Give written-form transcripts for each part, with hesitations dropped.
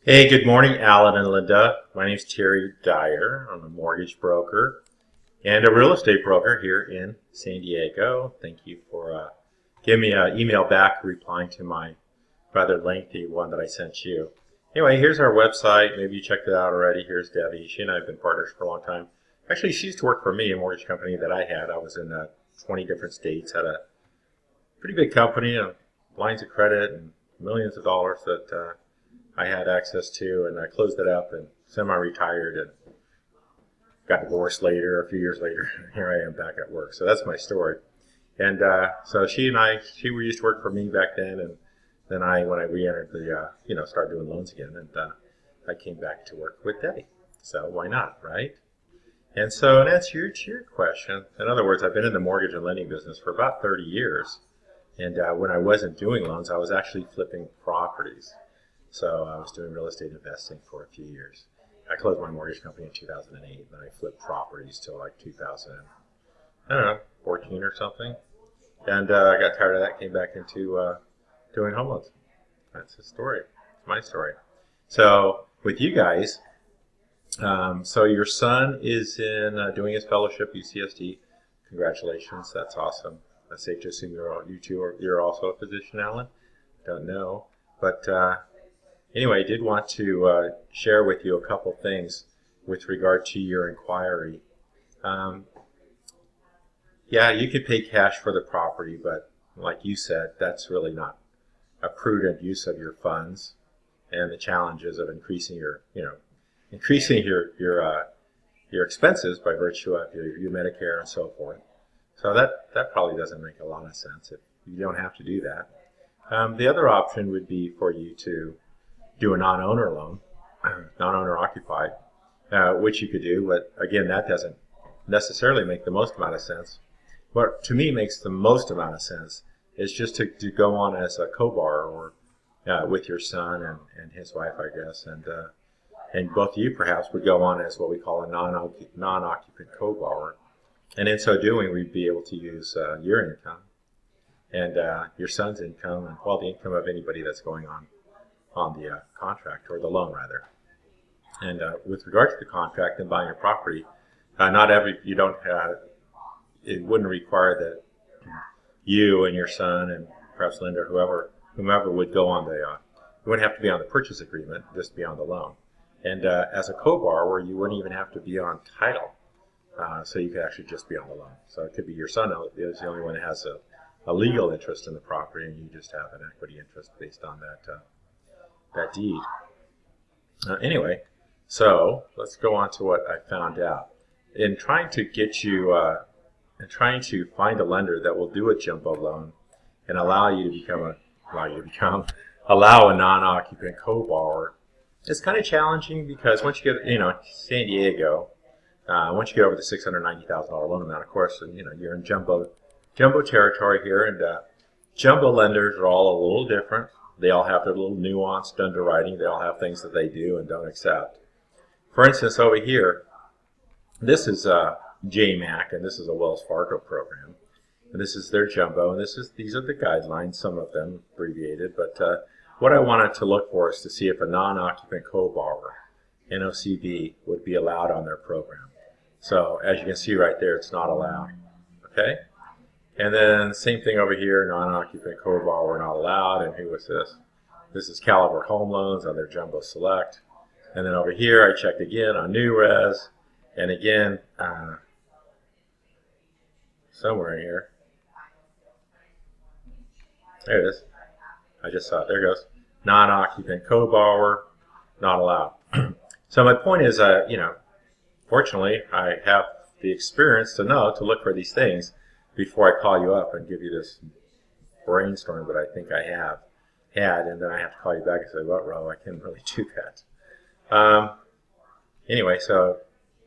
Hey, good morning, Alan and Linda. My name is Terry Dyer. I'm a mortgage broker and a real estate broker here in San Diego. Thank you for giving me an email back replying to my rather lengthy one that I sent you. Anyway, here's our website. Maybe you checked it out already. Here's Debbie. She and I have been partners for a long time. Actually, she used to work for me, a mortgage company that I had. I was in 20 different states, had a pretty big company, lines of credit and millions of dollars that I had access to, and I closed it up and semi-retired and got divorced later, a few years later. Here I am back at work. So that's my story. And so she used to work for me back then, and then when I re-entered started doing loans again, and I came back to work with Debbie. So why not, right? And so in answer to your question, in other words, I've been in the mortgage and lending business for about 30 years. And when I wasn't doing loans, I was actually flipping properties. So I was doing real estate investing for a few years. I closed my mortgage company in 2008, and then I flipped properties till like 2014 or something. And I got tired of that, came back into doing home loans. That's the story. It's my story. So with you guys, so your son is in doing his fellowship, UCSD. Congratulations, that's awesome. That's safe to assume you're also a physician, Alan. Don't know, but anyway, I did want to share with you a couple things with regard to your inquiry. Yeah, you could pay cash for the property, but like you said, that's really not a prudent use of your funds, and the challenges of increasing your expenses by virtue of your Medicare and so forth. So that probably doesn't make a lot of sense if you don't have to do that. The other option would be for you to do a non-owner loan, non-owner occupied, which you could do, but again, that doesn't necessarily make the most amount of sense. What to me makes the most amount of sense is just to go on as a co-borrower with your son and his wife, I guess, and both of you perhaps would go on as what we call a non-occupant co-borrower. And in so doing, we'd be able to use your income and your son's income, and the income of anybody that's going on the contract, or the loan rather. And with regard to the contract and buying a property, it wouldn't require that you and your son and perhaps Linda or whomever would go on you wouldn't have to be on the purchase agreement, just be on the loan. And as a co-borrower, you wouldn't even have to be on title, so you could actually just be on the loan. So it could be your son is the only one that has a legal interest in the property, and you just have an equity interest based on that deed. Anyway, so let's go on to what I found out. In trying to get you, trying to find a lender that will do a jumbo loan and allow a non-occupant co-borrower, it's kind of challenging because once you get, San Diego, once you get over the $690,000 loan amount, of course, and you're in jumbo territory here, and jumbo lenders are all a little different. They all have their little nuanced underwriting. They all have things that they do and don't accept. For instance, over here, this is JMAC, and this is a Wells Fargo program, and this is their jumbo, and these are the guidelines, some of them abbreviated, but what I wanted to look for is to see if a non-occupant co-borrower, NOCB, would be allowed on their program. So as you can see right there, it's not allowed. Okay? And then same thing over here, non-occupant co-borrower not allowed. And who was this? This is Caliber Home Loans on their Jumbo Select. And then over here, I checked again on New Res. And again, somewhere in here. There it is. I just saw it. There it goes. Non-occupant co-borrower not allowed. So my point is, fortunately, I have the experience to look for these things before I call you up and give you this brainstorm that I think I have had, and then I have to call you back and say, well, Ro, I can't really do that. Anyway, so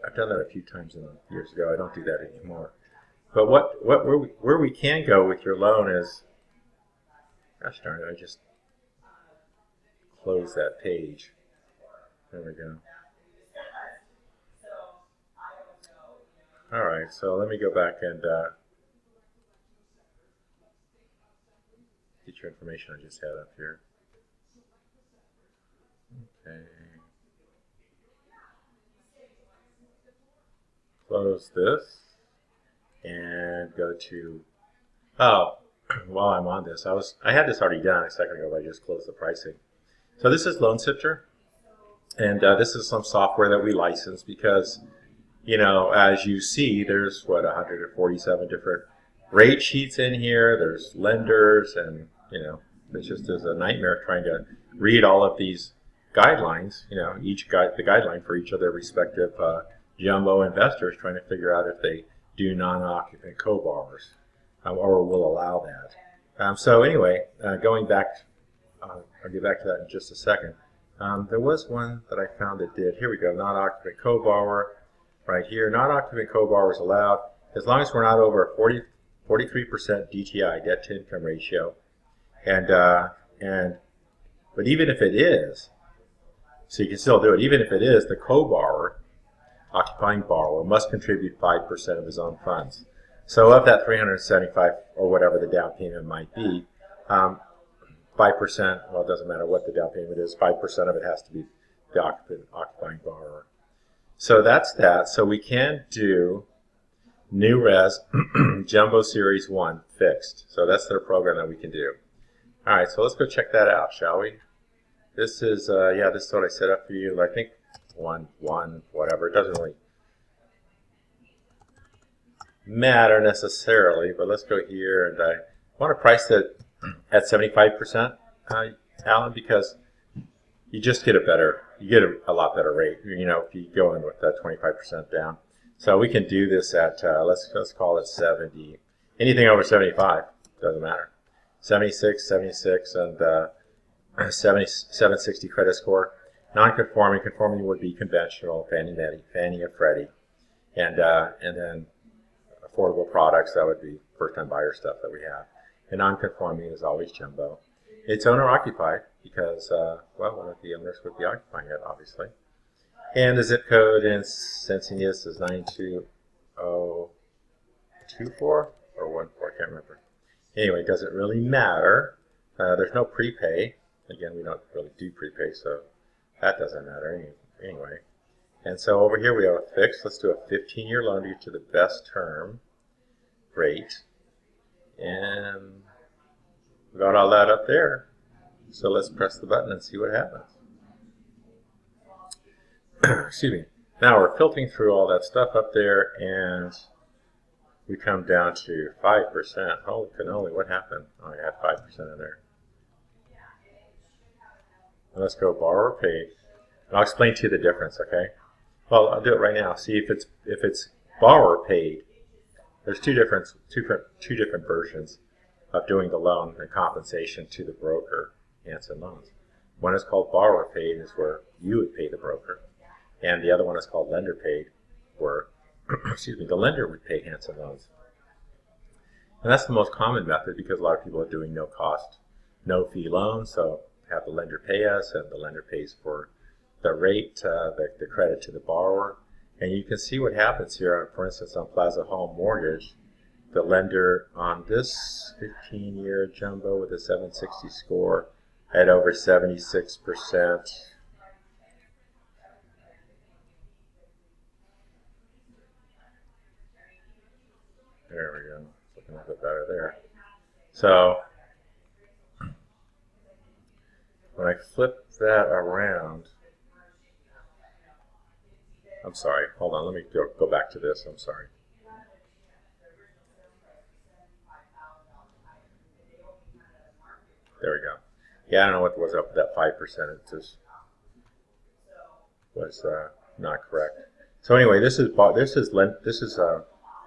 I've done that a few times years ago. I don't do that anymore. But where we can go with your loan is, gosh darn it, I just closed that page. There we go. All right, so let me go back and get your information I just had up here. Okay. Close this and go to, oh, while I'm on this, I had this already done a second ago, but I just closed the pricing. So this is Loan Sifter, and this is some software that we license because, you know, as you see, there's what, 147 different rate sheets in here. There's lenders, and you know, it just is a nightmare trying to read all of these guidelines. You know, the guideline for each of their respective jumbo investors, trying to figure out if they do non-occupant co-borrowers or will allow that. So anyway, going back, I'll get back to that in just a second. There was one that I found that did. Here we go, non-occupant co-borrower. Right here, non-occupant co-borrower is allowed as long as we're not over a 43% DTI, debt to income ratio, but even if it is, so you can still do it. Even if it is, the co-borrower, occupying borrower, must contribute 5% of his own funds. So of that 375 or whatever the down payment might be, 5%. Well, it doesn't matter what the down payment is. 5% of it has to be the occupying borrower. So that's that. So we can do New Res Jumbo Series 1 fixed. So that's their program that we can do. All right, so let's go check that out, shall we? This is, this is what I set up for you. I think 1, whatever. It doesn't really matter necessarily, but let's go here, and I want to price it at 75%, Alan, because you just get a lot better rate, you know, if you go in with that 25% down. So we can do this at, let's call it 70. Anything over 75, doesn't matter. 76, and 760 credit score. Non-conforming, conforming would be conventional, Fannie or Freddie. And then affordable products, that would be first-time buyer stuff that we have. And non-conforming is always jumbo. It's owner-occupied because, well, one of the owners would be occupying it, obviously. And the zip code in Encinitas is 92024 or 14, I can't remember. Anyway, it doesn't really matter. There's no prepay. Again, we don't really do prepay, so that doesn't matter anyway. And so over here we have a fixed. Let's do a 15-year loan to get to the best term rate. And we got all that up there. So let's press the button and see what happens. Excuse me. Now we're filtering through all that stuff up there, and we come down to 5%. Holy cannoli, what happened? Oh, I had 5% in there. Let's go borrower paid. And I'll explain to you the difference, okay? Well, I'll do it right now. See if it's borrower paid. There's two different versions of doing the loan and compensation to the broker, Hanson Loans. One is called borrower paid, is where you would pay the broker, and the other one is called lender paid, where excuse me, the lender would pay Hanson Loans. And that's the most common method because a lot of people are doing no cost, no fee loans. So have the lender pay us, and the lender pays for the rate, the credit to the borrower. And you can see what happens here, for instance, on Plaza Home Mortgage. The lender on this 15-year jumbo with a 760 score had over 76%. There we go. It's looking a little bit better there. So when I flip that around, I'm sorry, hold on, let me go back to this, I'm sorry. There we go. Yeah, I don't know what was up with that 5%, it just was not correct. So anyway, this is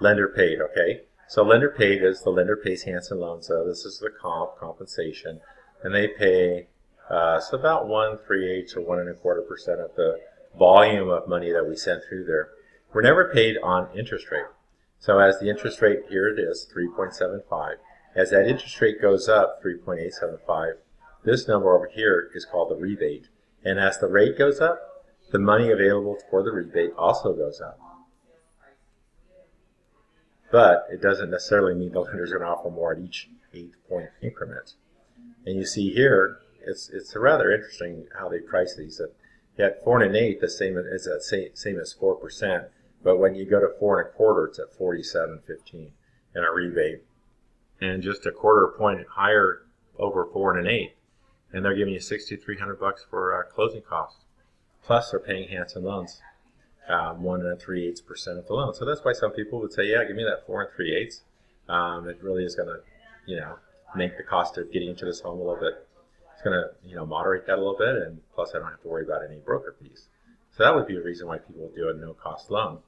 lender paid, okay? So lender paid is the lender pays Hanson Loans, so this is the compensation, and they pay so about 1/3 or 1.25% of the volume of money that we send through there. We're never paid on interest rate. So as the interest rate, here it is, 3.75. As that interest rate goes up, 3.875, this number over here is called the rebate. And as the rate goes up, the money available for the rebate also goes up. But it doesn't necessarily mean the lender's going to offer more at each 8-point increment. And you see here, it's rather interesting how they price these. That At 4 1/8, the same as same as 4%, but when you go to 4 1/4, it's at 47.15 in a rebate, and just a quarter point higher over 4 1/8, and they're giving you $6,300 for closing costs. Plus, they're paying Hanson loans 1 3/8% of the loan. So that's why some people would say, yeah, give me that 4 3/8. It really is going to, make the cost of getting into this home a little bit. It's going to, moderate that a little bit, and plus I don't have to worry about any broker fees. So that would be a reason why people do a no-cost loan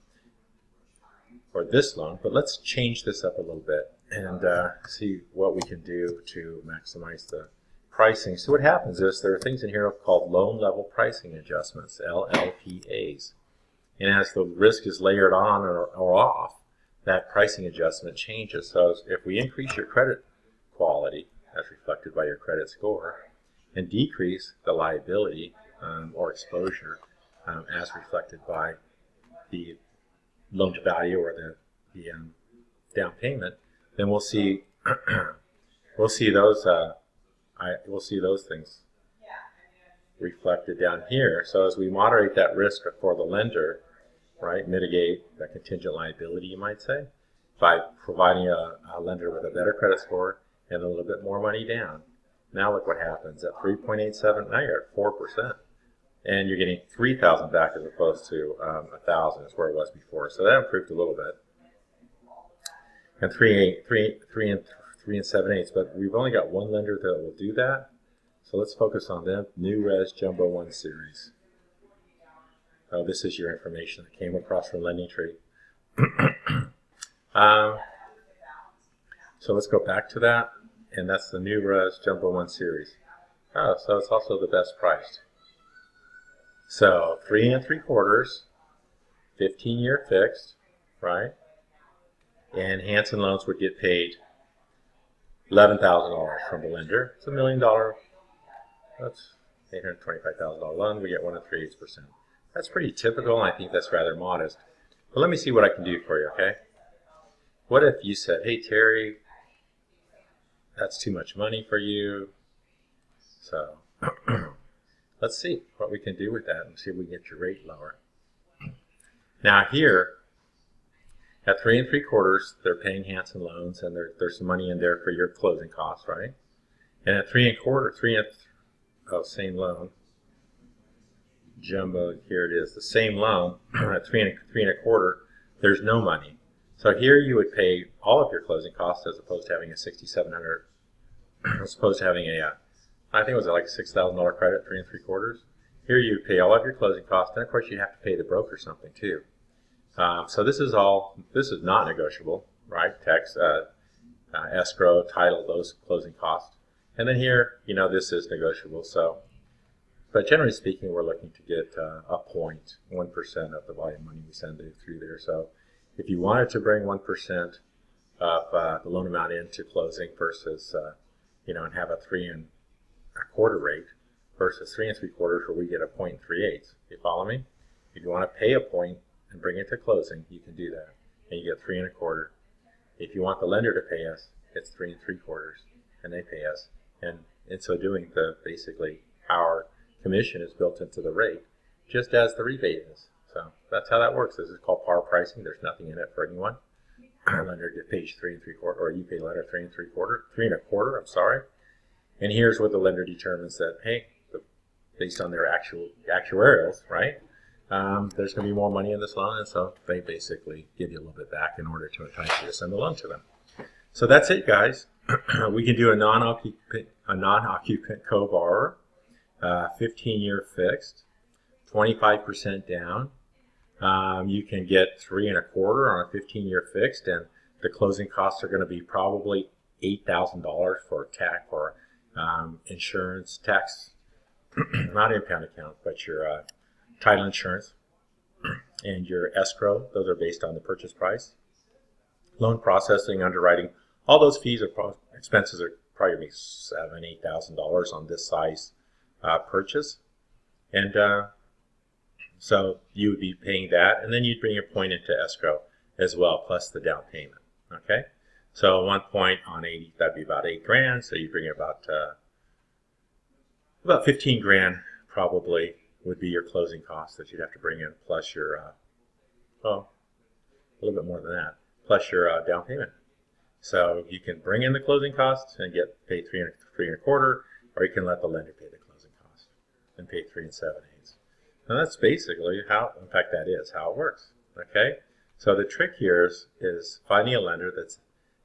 or this loan. But let's change this up a little bit and see what we can do to maximize the pricing. So what happens is there are things in here called loan level pricing adjustments, LLPAs. And as the risk is layered on or off, that pricing adjustment changes. So if we increase your credit quality, as reflected by your credit score, and decrease the liability or exposure as reflected by the loan to value or the down payment, then we'll see those things reflected down here. So as we moderate that risk for the lender, right, mitigate that contingent liability, you might say, by providing a lender with a better credit score and a little bit more money down. Now look what happens at 3.87. Now you're at 4%, and you're getting 3,000 back as opposed to 1,000 is where it was before. So that improved a little bit. And 3 7/8. But we've only got one lender that will do that. So let's focus on them. New Res Jumbo 1 Series. Oh, this is your information that came across from LendingTree. So let's go back to that, and that's the New Res Jumbo 1 Series. Oh, so it's also the best priced. So 3 3/4, 15-year fixed, right? And Hanson loans would get paid $11,000 from the lender. It's $1 million. That's $825,000 loan. We get 1 3/8%. That's pretty typical, and I think that's rather modest. But let me see what I can do for you, okay? What if you said, hey, Terry, that's too much money for you. So let's see what we can do with that and see if we can get your rate lower. Now here, at 3 3/4, they're paying Hanson loans, and there's some money in there for your closing costs, right? And at 3 1/4, same loan, Jumbo, here it is, the same loan, at 3 1/4, there's no money. So here you would pay all of your closing costs as opposed to having a $6,700, as opposed to having I think it was like a $6,000 credit, 3 3/4. Here you pay all of your closing costs, and of course you have to pay the broker something too. So this is not negotiable, right? Tax, escrow, title, those closing costs. And then here, this is negotiable. So, but generally speaking, we're looking to get 1% of the volume money we send through there. So if you wanted to bring 1% of the loan amount into closing versus, and have a 3 1/4 rate versus 3 3/4 where we get a 0.38. You follow me? If you want to pay a point and bring it to closing, you can do that, and you get 3 1/4. If you want the lender to pay us, it's 3 3/4, and they pay us. And in so doing, basically our commission is built into the rate, just as the rebate is. So that's how that works. This is called par pricing. There's nothing in it for anyone. Lender pays 3 3/4, or you pay lender 3 1/4. I'm sorry. And here's what the lender determines that, hey, based on their actual actuarials, right? There's going to be more money in this loan, and so they basically give you a little bit back in order to entice you to send the loan to them. So that's it, guys. We can do a non-occupant co-borrower, 15-year fixed, 25% down. You can get 3 1/4 on a 15-year fixed, and the closing costs are going to be probably $8,000 for insurance, tax, not impound account, but your title insurance and your escrow. Those are based on the purchase price. Loan processing, underwriting, all those fees or expenses are probably $7,000, $8,000 on this size purchase. And so you would be paying that, and then you'd bring your point into escrow as well, plus the down payment. Okay, so 1 point on 80, that'd be about $8,000. So you bring about 15 grand probably would be your closing costs that you'd have to bring in, plus your, well, a little bit more than that, plus your down payment. So you can bring in the closing costs and get paid 3 1/4, or you can let the lender pay the closing cost and pay 3 7/8. And that's basically how, in fact, that is how it works. Okay. So the trick here is finding a lender that's,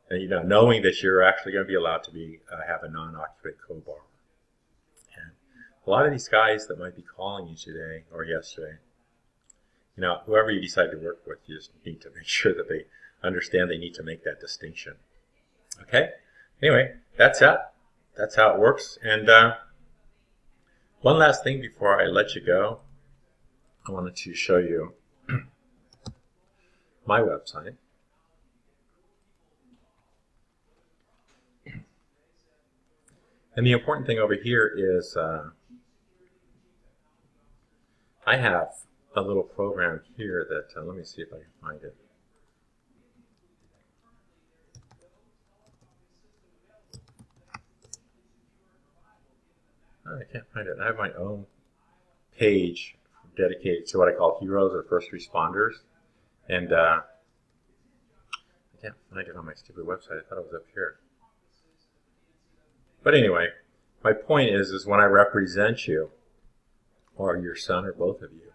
knowing that you're actually going to be allowed to have a non-occupant co-borrower. And a lot of these guys that might be calling you today or yesterday, whoever you decide to work with, you just need to make sure that they understand they need to make that distinction. Okay? Anyway, that's it. That's how it works. And one last thing before I let you go, I wanted to show you my website. And the important thing over here is I have a little program here that, let me see if I can find it. I can't find it. I have my own page dedicated to what I call heroes or first responders. And I can't find it on my stupid website. I thought it was up here. But anyway, my point is when I represent you, or your son, or both of you,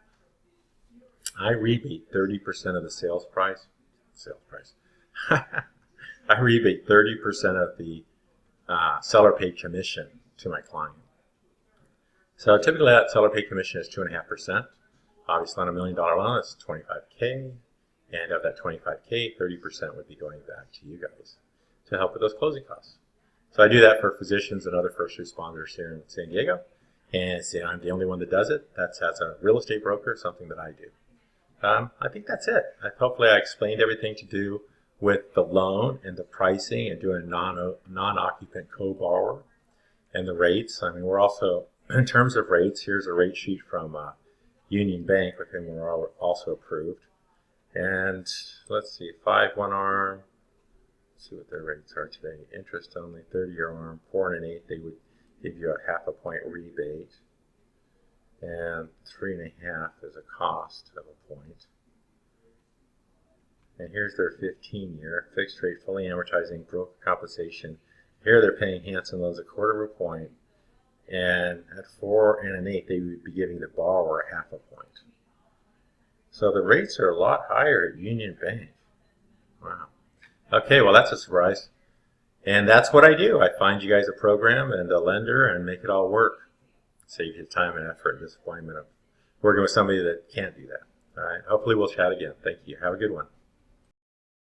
I rebate 30% of the sales price. I rebate 30% of the seller paid commission to my client. So typically that seller paid commission is 2.5%. Obviously on $1 million loan, it's $25K. And of that $25K, 30% would be going back to you guys to help with those closing costs. So I do that for physicians and other first responders here in San Diego. And I'm the only one that does it. That's as a real estate broker, something that I do. I think that's it. Hopefully I explained everything to do with the loan and the pricing and doing a non-occupant co-borrower and the rates. I mean, we're also, in terms of rates, here's a rate sheet from Union Bank, with whom we're also approved. And let's see, 5-1 ARM. Let's see what their rates are today. Interest only, 30-year ARM, 4 1/8. They would give you a 0.5 point rebate. And 3.5 is a cost of a point. And here's their 15-year fixed rate, fully amortizing broker compensation. Here they're paying Hanson loans 1/4 point. And at 4 1/8, they would be giving the borrower 0.5 point. So the rates are a lot higher at Union Bank. Wow. Okay, well that's a surprise. And that's what I do. I find you guys a program and a lender and make it all work. Save you time and effort and disappointment of working with somebody that can't do that. All right. Hopefully we'll chat again. Thank you. Have a good one.